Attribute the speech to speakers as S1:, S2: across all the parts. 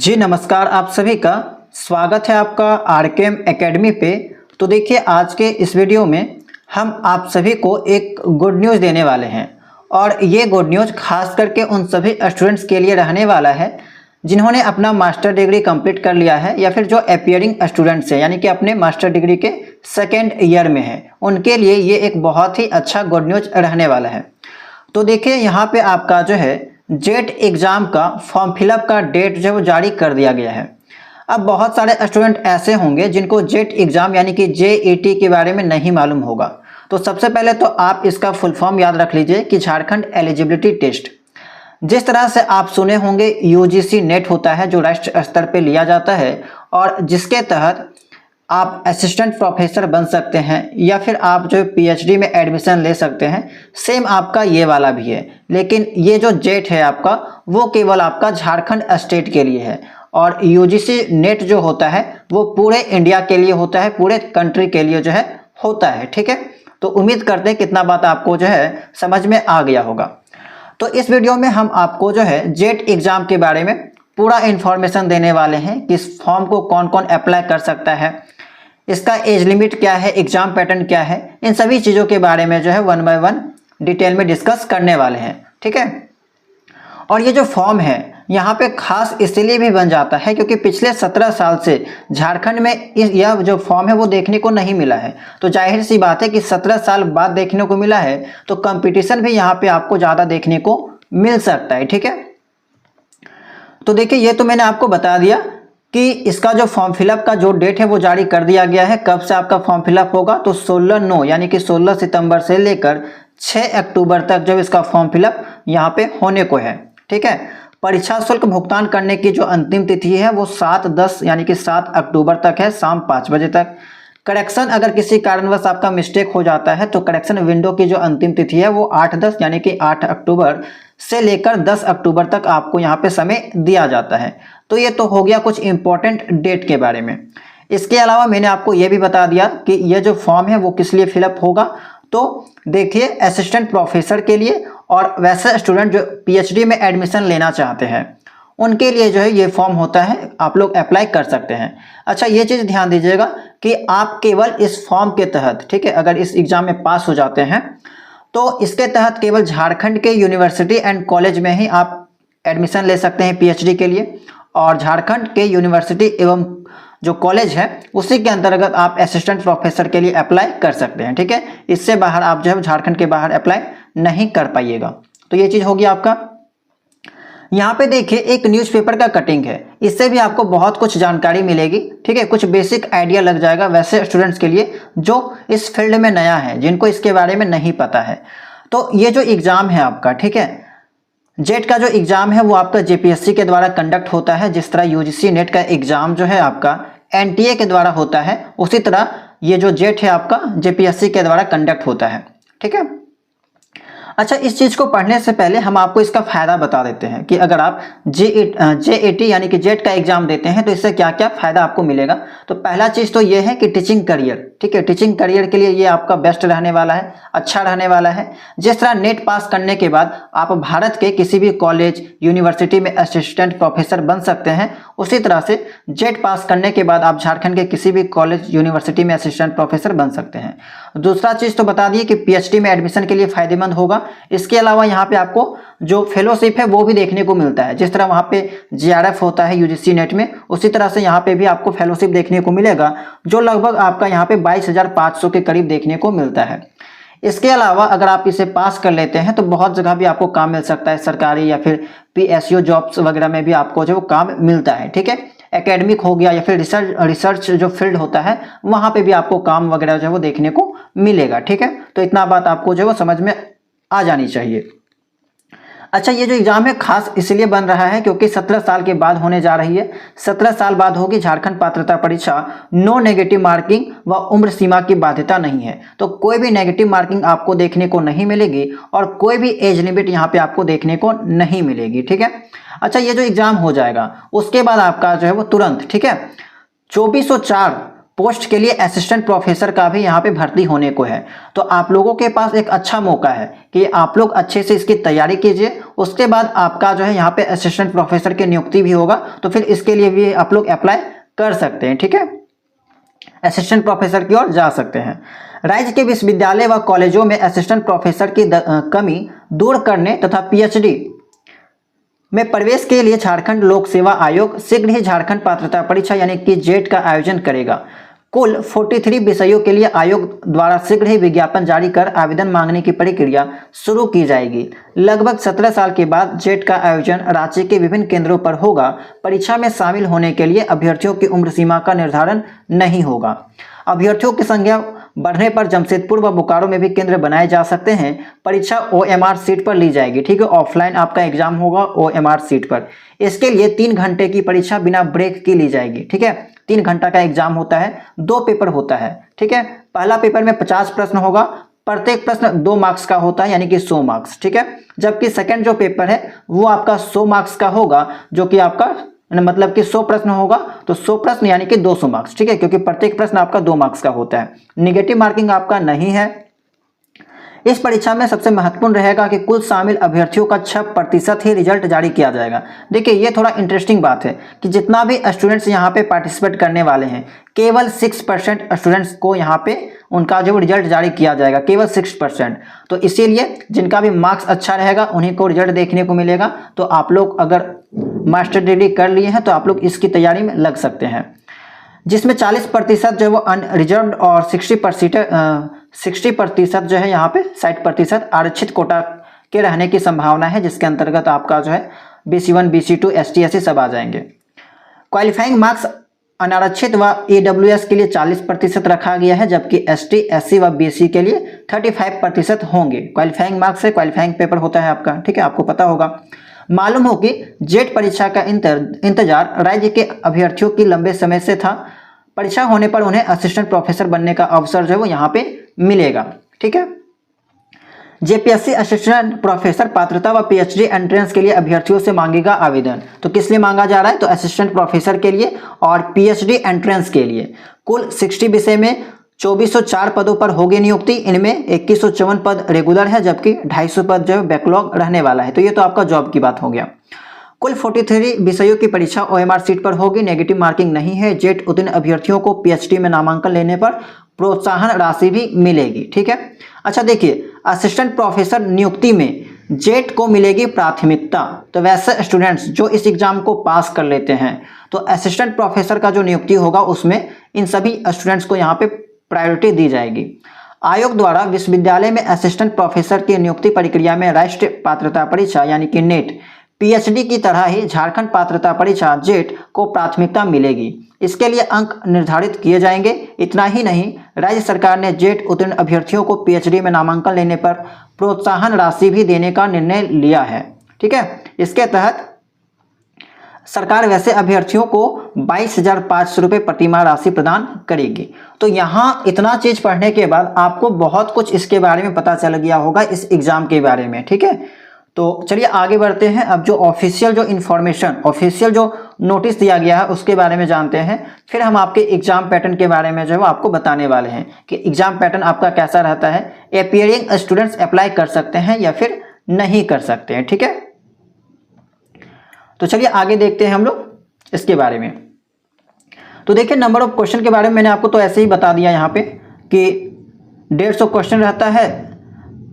S1: जी नमस्कार, आप सभी का स्वागत है आपका आरकेएम एकेडमी पे। तो देखिए, आज के इस वीडियो में हम आप सभी को एक गुड न्यूज़ देने वाले हैं और ये गुड न्यूज़ खास करके उन सभी स्टूडेंट्स के लिए रहने वाला है जिन्होंने अपना मास्टर डिग्री कंप्लीट कर लिया है या फिर जो अपीयरिंग स्टूडेंट्स हैं, यानी कि अपने मास्टर डिग्री के सेकेंड ईयर में हैं। उनके लिए ये एक बहुत ही अच्छा गुड न्यूज़ रहने वाला है। तो देखिए, यहाँ पे आपका जो है जेट एग्ज़ाम का फॉर्म फिलअप का डेट जो है वो जारी कर दिया गया है। अब बहुत सारे स्टूडेंट ऐसे होंगे जिनको जेट एग्ज़ाम यानी कि जेईटी के बारे में नहीं मालूम होगा। तो सबसे पहले तो आप इसका फुल फॉर्म याद रख लीजिए कि झारखंड एलिजिबिलिटी टेस्ट। जिस तरह से आप सुने होंगे यूजीसी नेट होता है जो राष्ट्रीय स्तर पे लिया जाता है और जिसके तहत आप असिस्टेंट प्रोफेसर बन सकते हैं या फिर आप जो पीएचडी में एडमिशन ले सकते हैं। सेम आपका ये वाला भी है, लेकिन ये जो जेट है आपका वो केवल आपका झारखंड स्टेट के लिए है और यूजीसी नेट जो होता है वो पूरे इंडिया के लिए होता है, पूरे कंट्री के लिए जो है होता है। ठीक है, तो उम्मीद करते हैं कितना बात आपको जो है समझ में आ गया होगा। तो इस वीडियो में हम आपको जो है जेट एग्ज़ाम के बारे में पूरा इन्फॉर्मेशन देने वाले हैं कि इस फॉर्म को कौन कौन अप्लाई कर सकता है, इसका एज लिमिट क्या है, एग्जाम पैटर्न क्या है, इन सभी चीज़ों के बारे में जो है वन बाय वन डिटेल में डिस्कस करने वाले हैं। ठीक है, और ये जो फॉर्म है यहाँ पे खास इसलिए भी बन जाता है क्योंकि पिछले 17 साल से झारखंड में यह जो फॉर्म है वो देखने को नहीं मिला है। तो जाहिर सी बात है कि 17 साल बाद देखने को मिला है तो कंपटीशन भी यहाँ पे आपको ज़्यादा देखने को मिल सकता है। ठीक है, तो देखिए, ये तो मैंने आपको बता दिया कि इसका जो फॉर्म फिलअप का जो डेट है वो जारी कर दिया गया है। कब से आपका फॉर्म फिलअप होगा, तो 16/9 यानी कि 16 सितंबर से लेकर 6 अक्टूबर तक जब इसका फॉर्म फिलअप यहाँ पे होने को है। ठीक है, परीक्षा शुल्क भुगतान करने की जो अंतिम तिथि है वो 7/10 यानी कि 7 अक्टूबर तक है, शाम 5 बजे तक। करेक्शन अगर किसी कारणवश आपका मिस्टेक हो जाता है तो करेक्शन विंडो की जो अंतिम तिथि है वो 8/10 यानी कि 8 अक्टूबर से लेकर 10 अक्टूबर तक आपको यहाँ पे समय दिया जाता है। तो ये तो हो गया कुछ इंपॉर्टेंट डेट के बारे में। इसके अलावा मैंने आपको ये भी बता दिया कि ये जो फॉर्म है वो किस लिए फिलअप होगा। तो देखिए, असिस्टेंट प्रोफेसर के लिए और वैसे स्टूडेंट जो पीएचडी में एडमिशन लेना चाहते हैं उनके लिए जो है ये फॉर्म होता है, आप लोग अप्लाई कर सकते हैं। अच्छा, ये चीज़ ध्यान दीजिएगा कि आप केवल इस फॉर्म के तहत, ठीक है, अगर इस एग्ज़ाम में पास हो जाते हैं तो इसके तहत केवल झारखंड के यूनिवर्सिटी एंड कॉलेज में ही आप एडमिशन ले सकते हैं पीएचडी के लिए, और झारखंड के यूनिवर्सिटी एवं जो कॉलेज है उसी के अंतर्गत आप असिस्टेंट प्रोफेसर के लिए अप्लाई कर सकते हैं। ठीक है, इससे बाहर आप जो है झारखंड के बाहर अप्लाई नहीं कर पाइएगा। तो ये चीज़ होगी आपका। यहाँ पे देखिए, एक न्यूज़पेपर का कटिंग है, इससे भी आपको बहुत कुछ जानकारी मिलेगी। ठीक है, कुछ बेसिक आइडिया लग जाएगा वैसे स्टूडेंट्स के लिए जो इस फील्ड में नया है, जिनको इसके बारे में नहीं पता है। तो ये जो एग्ज़ाम है आपका, ठीक है, जेट का जो एग्ज़ाम है वो आपका जेपीएससी के द्वारा कंडक्ट होता है। जिस तरह यूजीसी नेट का एग्ज़ाम जो है आपका एनटीए के द्वारा होता है, उसी तरह ये जो जेट है आपका जेपीएससी के द्वारा कंडक्ट होता है। ठीक है, अच्छा, इस चीज़ को पढ़ने से पहले हम आपको इसका फ़ायदा बता देते हैं कि अगर आप जेईटी यानी कि जेट का एग्ज़ाम देते हैं तो इससे क्या क्या फ़ायदा आपको मिलेगा। तो पहला चीज़ तो ये है कि टीचिंग करियर, ठीक है, टीचिंग करियर के लिए ये आपका बेस्ट रहने वाला है, अच्छा रहने वाला है। जिस तरह नेट पास करने के बाद आप भारत के किसी भी कॉलेज यूनिवर्सिटी में असिस्टेंट प्रोफेसर बन सकते हैं, उसी तरह से जेट पास करने के बाद आप झारखंड के किसी भी कॉलेज यूनिवर्सिटी में असिस्टेंट प्रोफेसर बन सकते हैं। दूसरा चीज़ तो बता दिए कि पीएचडी में एडमिशन के लिए फ़ायदेमंद होगा। इसके अलावा यहाँ पे आपको जो फेलोशिप है वो भी देखने को मिलता है। जिस तरह वहाँ पे जीआरएफ होता है यूजीसी नेट में, उसी तरह से यहाँ पे भी आपको फेलोशिप देखने को मिलेगा जो लगभग आपका यहाँ पे 22,500 के करीब देखने को मिलता है। इसके अलावा अगर आप इसे पास कर लेते हैं तो बहुत जगह भी आपको काम मिल सकता है, सरकारी या फिर पीएसयू जॉब्स वगैरह में भी आपको जो काम मिलता है। ठीक है, एकेडमिक हो गया या फिर रिसर्च जो फील्ड होता है वहाँ पे भी आपको काम वगैरह जो है वो देखने को मिलेगा। ठीक है, तो इतना बात आपको जो है वो समझ में आ जानी चाहिए। अच्छा, ये जो एग्ज़ाम है खास इसलिए बन रहा है क्योंकि 17 साल के बाद होने जा रही है। 17 साल बाद होगी झारखंड पात्रता परीक्षा। नो नेगेटिव मार्किंग व उम्र सीमा की बाध्यता नहीं है, तो कोई भी नेगेटिव मार्किंग आपको देखने को नहीं मिलेगी और कोई भी एज लिमिट यहाँ पे आपको देखने को नहीं मिलेगी। ठीक है, अच्छा, ये जो एग्ज़ाम हो जाएगा उसके बाद आपका जो है वो तुरंत, ठीक है, 2404 पोस्ट के लिए असिस्टेंट प्रोफेसर का भी यहाँ पे भर्ती होने को है। तो आप लोगों के पास एक अच्छा मौका है कि आप लोग अच्छे से इसकी तैयारी कीजिए। उसके बाद आपका जो है यहाँ पे असिस्टेंट प्रोफेसर की नियुक्ति भी होगा, तो फिर इसके लिए भी आप लोग अप्लाई कर सकते हैं। ठीक है, असिस्टेंट प्रोफेसर की ओर जा सकते हैं। राज्य के विश्वविद्यालय व कॉलेजों में असिस्टेंट प्रोफेसर की कमी दूर करने तथा पीएचडी में प्रवेश के लिए झारखंड लोक सेवा आयोग शीघ्र ही झारखंड पात्रता परीक्षा यानी कि जेट का आयोजन करेगा। कुल 43 विषयों के लिए आयोग द्वारा शीघ्र ही विज्ञापन जारी कर आवेदन मांगने की प्रक्रिया शुरू की जाएगी। लगभग 17 साल के बाद जेट का आयोजन राज्य के विभिन्न केंद्रों पर होगा। परीक्षा में शामिल होने के लिए अभ्यर्थियों की उम्र सीमा का निर्धारण नहीं होगा। अभ्यर्थियों की संख्या बढ़ने पर जमशेदपुर व बोकारो में भी केंद्र बनाए जा सकते हैं। परीक्षा OMR सीट पर ली जाएगी। ठीक है, ऑफलाइन आपका एग्जाम होगा OMR सीट पर। इसके लिए 3 घंटे की परीक्षा बिना ब्रेक की ली जाएगी। ठीक है, 3 घंटा का एग्जाम होता है, 2 पेपर होता है। ठीक है, पहला पेपर में 50 प्रश्न होगा, प्रत्येक प्रश्न 2 मार्क्स का होता है यानी कि 100 मार्क्स। ठीक है, जबकि सेकंड जो पेपर है वो आपका 100 मार्क्स का होगा, जो कि आपका मतलब कि 100 प्रश्न होगा, तो 100 प्रश्न यानी कि 200 मार्क्स। ठीक है, क्योंकि प्रत्येक प्रश्न आपका 2 मार्क्स का होता है। निगेटिव मार्किंग आपका नहीं है। इस परीक्षा में सबसे महत्वपूर्ण रहेगा कि कुल शामिल अभ्यर्थियों का 6% ही रिजल्ट जारी किया जाएगा। देखिए, ये थोड़ा इंटरेस्टिंग बात है कि जितना भी स्टूडेंट्स यहाँ पे पार्टिसिपेट करने वाले हैं, केवल 6% स्टूडेंट्स को यहाँ पे उनका जो रिजल्ट जारी किया जाएगा, केवल 6%। तो इसीलिए जिनका भी मार्क्स अच्छा रहेगा उन्हीं को रिजल्ट देखने को मिलेगा। तो आप लोग अगर मास्टर डिग्री कर लिए हैं तो आप लोग इसकी तैयारी में लग सकते हैं, जिसमें 40% जो है वो अनरिजर्व्ड और 60% जो है यहाँ पे 60% आरक्षित कोटा के रहने की संभावना है, जिसके अंतर्गत आपका जो है BC1 BC2 ST SC सब आ जाएंगे। क्वालिफाइंग मार्क्स अनारक्षित व EWS के लिए 40% रखा गया है, जबकि ST SC व BC के लिए 35% होंगे। क्वालिफाइंग मार्क्स से क्वालिफाइंग पेपर होता है आपका। ठीक है, आपको पता होगा। मालूम हो कि जेट परीक्षा का इंतजार राज्य के अभ्यर्थियों की लंबे समय से था। परीक्षा होने पर उन्हें असिस्टेंट प्रोफेसर बनने का अवसर जो है वो यहाँ पे मिलेगा। ठीक है, JPSC असिस्टेंट प्रोफेसर पात्रता व PhD एंट्रेंस के लिए अभ्यर्थियों से मांगेगा आवेदन। तो किस लिए मांगा जा रहा है? तो असिस्टेंट प्रोफेसर के लिए और PhD एंट्रेंस के लिए। कुल 60 विषय में 2404 पदों पर होगी नियुक्ति। इनमें 2154 पद रेगुलर है, जबकि 250 पद जो है बैकलॉग रहने वाला है। तो ये तो आपका जॉब की बात हो गया। कुल 43 विषयों की परीक्षा OMR सीट पर होगी। नेगेटिव मार्किंग नहीं है। जेट उत्तीर्ण अभ्यर्थियों को PhD में नामांकन लेने पर प्रोत्साहन राशि भी मिलेगी। ठीक है, अच्छा देखिए, असिस्टेंट प्रोफेसर नियुक्ति में जेट को मिलेगी प्राथमिकता। तो वैसे स्टूडेंट्स जो इस एग्जाम को पास कर लेते हैं, तो असिस्टेंट प्रोफेसर का जो नियुक्ति होगा उसमें इन सभी स्टूडेंट्स को यहाँ पे प्रायोरिटी दी जाएगी। आयोग द्वारा विश्वविद्यालय में असिस्टेंट प्रोफेसर की नियुक्ति प्रक्रिया में राष्ट्रीय पात्रता परीक्षा यानी कि नेट PhD की तरह ही झारखंड पात्रता परीक्षा जेट को प्राथमिकता मिलेगी। इसके लिए अंक निर्धारित किए जाएंगे। इतना ही नहीं, राज्य सरकार ने जेट उत्तीर्ण अभ्यर्थियों को PhD में नामांकन लेने पर प्रोत्साहन राशि भी देने का निर्णय लिया है। ठीक है, इसके तहत सरकार वैसे अभ्यर्थियों को 22,500 रुपये प्रतिमाह राशि प्रदान करेगी। तो यहाँ इतना चीज पढ़ने के बाद आपको बहुत कुछ इसके बारे में पता चल गया होगा, इस एग्जाम के बारे में। ठीक है, तो चलिए आगे बढ़ते हैं। अब जो ऑफिशियल जो इन्फॉर्मेशन, ऑफिशियल जो नोटिस दिया गया है उसके बारे में जानते हैं। फिर हम आपके एग्जाम पैटर्न के बारे में जो है वो आपको बताने वाले हैं कि एग्जाम पैटर्न आपका कैसा रहता है। अपीयरिंग स्टूडेंट्स अप्लाई कर सकते हैं या फिर नहीं कर सकते हैं। ठीक है, तो चलिए आगे देखते हैं हम लोग इसके बारे में। तो देखिए, नंबर ऑफ क्वेश्चन के बारे में मैंने आपको तो ऐसे ही बता दिया यहाँ पे कि 150 क्वेश्चन रहता है।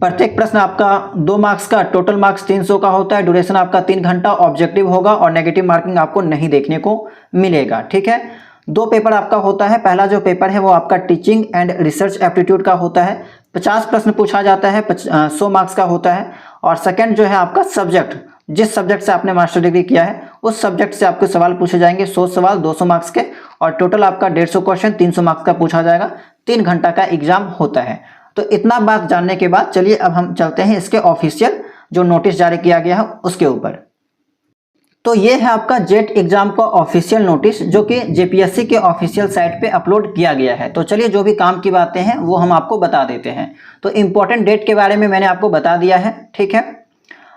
S1: प्रत्येक प्रश्न आपका 2 मार्क्स का, टोटल मार्क्स 300 का होता है। ड्यूरेशन आपका 3 घंटा, ऑब्जेक्टिव होगा और नेगेटिव मार्किंग आपको नहीं देखने को मिलेगा। ठीक है, 2 पेपर आपका होता है। पहला जो पेपर है वो आपका टीचिंग एंड रिसर्च एप्टीट्यूड का होता है। 50 प्रश्न पूछा जाता है, 100 मार्क्स का होता है। और सेकेंड जो है आपका सब्जेक्ट, जिस सब्जेक्ट से आपने मास्टर डिग्री किया है उस सब्जेक्ट से आपके सवाल पूछे जाएंगे। 100 सवाल 200 मार्क्स के, और टोटल आपका 150 क्वेश्चन 300 मार्क्स का पूछा जाएगा। 3 घंटा का एग्जाम होता है। तो इतना बात जानने के बाद चलिए अब हम चलते हैं इसके ऑफिशियल जो नोटिस जारी किया गया है उसके ऊपर। तो ये है आपका जेट एग्जाम का ऑफिशियल नोटिस, जो कि JPSC के ऑफिशियल साइट पे अपलोड किया गया है। तो चलिए जो भी काम की बातें हैं वो हम आपको बता देते हैं। तो इम्पोर्टेंट डेट के बारे में मैंने आपको बता दिया है। ठीक है,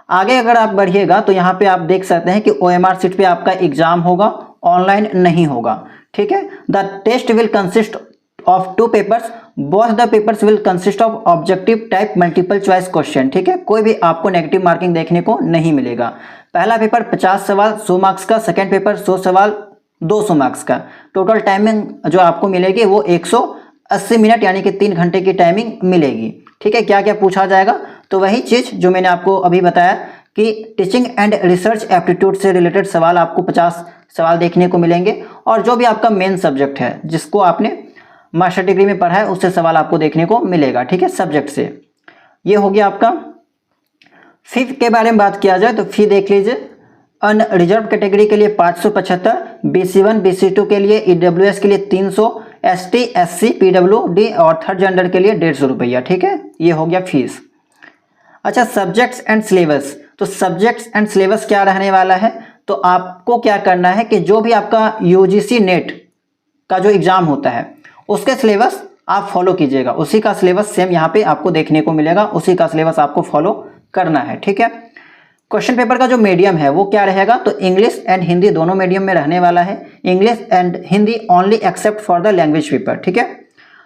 S1: आगे अगर आप बढ़िएगा तो यहाँ पे आप देख सकते हैं कि OMR सीट पे आपका एग्जाम होगा, ऑनलाइन नहीं होगा। ठीक है। The test will consist of 2 papers, both the papers will consist of objective type multiple choice question, ठीक है। कोई भी आपको नेगेटिव मार्किंग देखने को नहीं मिलेगा। पहला पेपर 50 सवाल 100 मार्क्स का, सेकेंड पेपर 100 सवाल 200 मार्क्स का। टोटल टाइमिंग जो आपको मिलेगी वो 180 मिनट यानी कि 3 घंटे की टाइमिंग मिलेगी, ठीक है। क्या क्या पूछा जाएगा, तो वही चीज़ जो मैंने आपको अभी बताया कि टीचिंग एंड रिसर्च एप्टीट्यूड से रिलेटेड सवाल आपको 50 सवाल देखने को मिलेंगे, और जो भी आपका मेन सब्जेक्ट है जिसको आपने मास्टर डिग्री में पढ़ा है उससे सवाल आपको देखने को मिलेगा, ठीक है, सब्जेक्ट से। ये हो गया आपका। फी के बारे में बात किया जाए तो फी देख लीजिए। अनरिजर्व कैटेगरी के लिए 575, BC1 BC2 के लिए EWS के लिए 300, ST SC PWD और थर्ड जेंडर के लिए 150 रुपया, ठीक है। ये हो गया फीस। अच्छा, सब्जेक्ट्स एंड सिलेबस। तो सब्जेक्ट्स एंड सिलेबस क्या रहने वाला है, तो आपको क्या करना है कि जो भी आपका UGC नेट का जो एग्जाम होता है उसके सिलेबस आप फॉलो कीजिएगा, उसी का सिलेबस सेम यहाँ पे आपको देखने को मिलेगा, उसी का सिलेबस आपको फॉलो करना है, ठीक है। क्वेश्चन पेपर का जो मीडियम है वो क्या रहेगा, तो इंग्लिश एंड हिंदी दोनों मीडियम में रहने वाला है। English and Hindi only except for the language paper, ठीक है।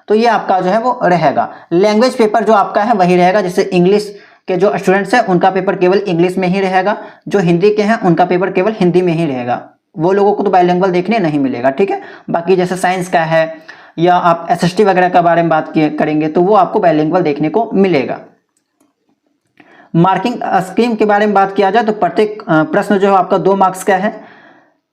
S1: तो ये आपका जो है वो रहेगा। लैंग्वेज पेपर जो आपका है वही रहेगा, जैसे इंग्लिश के जो स्टूडेंट्स हैं उनका पेपर केवल इंग्लिश में ही रहेगा, जो हिंदी के हैं उनका पेपर केवल हिंदी में ही रहेगा। वो लोगों को तो बाइलिंगुअल देखने नहीं मिलेगा, ठीक है। बाकी जैसे साइंस का है या आप SST वगैरह के बारे में बात करेंगे तो वो आपको बाइलिंगुअल देखने को मिलेगा। मार्किंग स्कीम के बारे में बात किया जाए तो प्रत्येक प्रश्न जो है आपका 2 मार्क्स का है।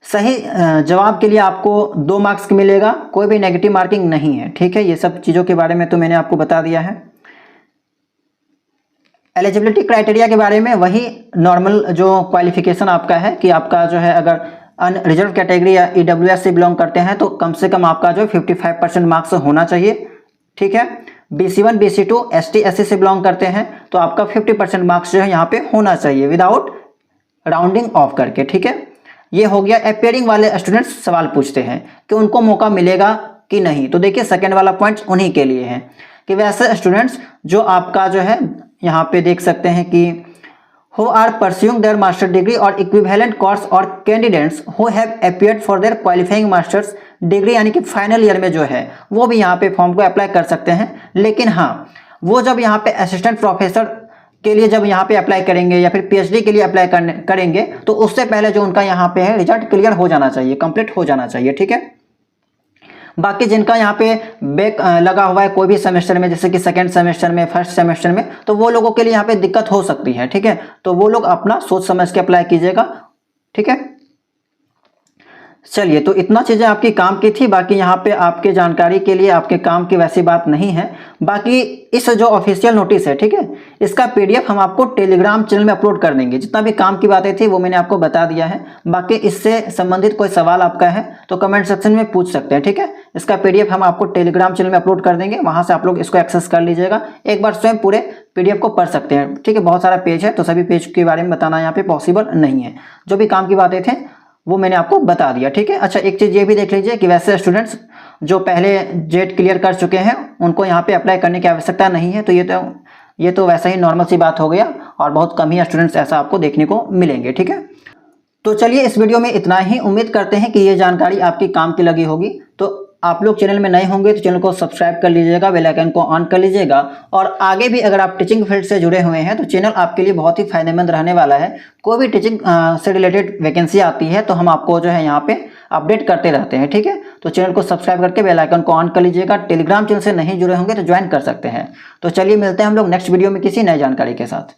S1: सही जवाब के लिए आपको 2 मार्क्स मिलेगा, कोई भी नेगेटिव मार्किंग नहीं है, ठीक है। ये सब चीज़ों के बारे में तो मैंने आपको बता दिया है। एलिजिबिलिटी क्राइटेरिया के बारे में वही नॉर्मल जो क्वालिफिकेशन आपका है कि आपका जो है अगर अनरिजर्व कैटेगरी या EWS से बिलोंग करते हैं तो कम से कम आपका जो 55% मार्क्स होना चाहिए, ठीक है। BC1 BC2 ST SC से बिलोंग करते हैं तो आपका 50% मार्क्स जो है यहाँ पे होना चाहिए विदाउट राउंडिंग ऑफ करके, ठीक है। ये हो गया। अपेयरिंग वाले स्टूडेंट्स सवाल पूछते हैं कि उनको मौका मिलेगा कि नहीं, तो देखिए सेकेंड वाला पॉइंट उन्हीं के लिए है कि वैसे स्टूडेंट्स जो आपका जो है यहाँ पे देख सकते हैं कि who are pursuing their master degree or equivalent course or candidates who have appeared for their qualifying masters degree यानी कि फाइनल ईयर में जो है वो भी यहाँ पे फॉर्म को अप्लाई कर सकते हैं। लेकिन हाँ, वो जब यहाँ पे असिस्टेंट प्रोफेसर के लिए जब यहाँ पे अप्लाई करेंगे या फिर PhD के लिए अप्लाई करेंगे तो उससे पहले जो उनका यहाँ पे है रिजल्ट क्लियर हो जाना चाहिए, कंप्लीट हो जाना चाहिए, ठीक है। बाकी जिनका यहाँ पे बैक लगा हुआ है कोई भी सेमेस्टर में, जैसे कि सेकंड सेमेस्टर में, फर्स्ट सेमेस्टर में, तो वो लोगों के लिए यहाँ पे दिक्कत हो सकती है, ठीक है। तो वो लोग अपना सोच समझ के अप्लाई कीजिएगा, ठीक है। चलिए, तो इतना चीज़ें आपकी काम की थी। बाकी यहाँ पे आपके जानकारी के लिए आपके काम की वैसी बात नहीं है। बाकी इस जो ऑफिशियल नोटिस है, ठीक है, इसका PDF हम आपको टेलीग्राम चैनल में अपलोड कर देंगे। जितना भी काम की बातें थी वो मैंने आपको बता दिया है। बाकी इससे संबंधित कोई सवाल आपका है तो कमेंट सेक्शन में पूछ सकते हैं, ठीक है। इसका PDF हम आपको टेलीग्राम चैनल में अपलोड कर देंगे, वहाँ से आप लोग इसको एक्सेस कर लीजिएगा, एक बार स्वयं पूरे PDF को पढ़ सकते हैं, ठीक है। बहुत सारा पेज है तो सभी पेज के बारे में बताना यहाँ पे पॉसिबल नहीं है। जो भी काम की बातें थे वो मैंने आपको बता दिया, ठीक है। अच्छा, एक चीज़ ये भी देख लीजिए कि वैसे स्टूडेंट्स जो पहले जेट क्लियर कर चुके हैं उनको यहाँ पे अप्लाई करने की आवश्यकता नहीं है। तो ये तो वैसा ही नॉर्मल सी बात हो गया और बहुत कम ही स्टूडेंट्स ऐसा आपको देखने को मिलेंगे, ठीक है। तो चलिए, इस वीडियो में इतना ही। उम्मीद करते हैं कि ये जानकारी आपकी काम की लगी होगी। तो आप लोग चैनल में नए होंगे तो चैनल को सब्सक्राइब कर लीजिएगा, बेल आइकन को ऑन कर लीजिएगा। और आगे भी अगर आप टीचिंग फील्ड से जुड़े हुए हैं तो चैनल आपके लिए बहुत ही फायदेमंद रहने वाला है। कोई भी टीचिंग से रिलेटेड वैकेंसी आती है तो हम आपको जो है यहाँ पे अपडेट करते रहते हैं, ठीक है। तो चैनल को सब्सक्राइब करके बेल आइकन को ऑन कर लीजिएगा। टेलीग्राम चैनल से नहीं जुड़े होंगे तो ज्वाइन कर सकते हैं। तो चलिए, मिलते हैं हम लोग नेक्स्ट वीडियो में किसी नई जानकारी के साथ।